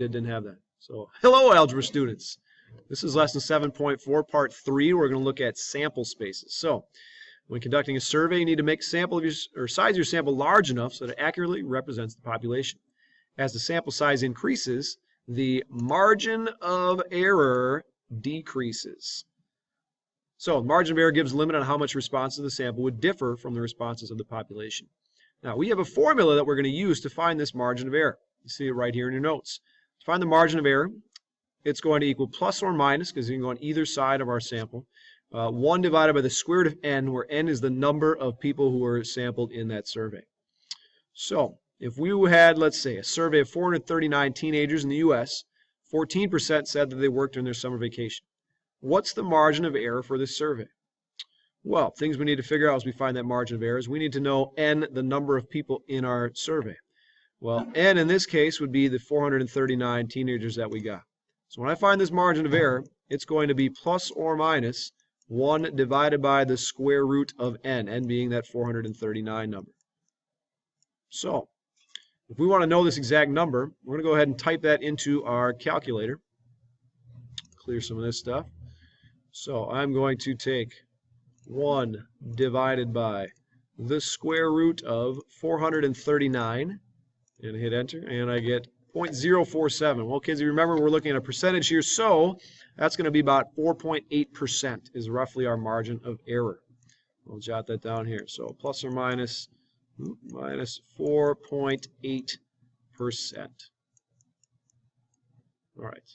Didn't have that. So, hello, algebra students. This is lesson 7.4, part 3. We're going to look at sample spaces. So, when conducting a survey, you need to make size of your sample large enough so that it accurately represents the population. As the sample size increases, the margin of error decreases. So, the margin of error gives a limit on how much responses of the sample would differ from the responses of the population. Now, we have a formula that we're going to use to find this margin of error. You see it right here in your notes. To find the margin of error, it's going to equal plus or minus, because you can go on either side of our sample, 1 divided by the square root of n, where n is the number of people who were sampled in that survey. So, if we had, let's say, a survey of 439 teenagers in the U.S., 14% said that they worked during their summer vacation. What's the margin of error for this survey? Well, things we need to figure out as we find that margin of error is we need to know n, the number of people in our survey. Well, n in this case would be the 439 teenagers that we got. So when I find this margin of error, it's going to be plus or minus 1 divided by the square root of n being that 439 number. So if we want to know this exact number, we're going to go ahead and type that into our calculator. Clear some of this stuff. So I'm going to take 1 divided by the square root of 439 and hit enter, and I get 0.047. Well, kids, you remember we're looking at a percentage here, so that's going to be about 4.8% is roughly our margin of error. We'll jot that down here. So plus or minus 4.8%. All right.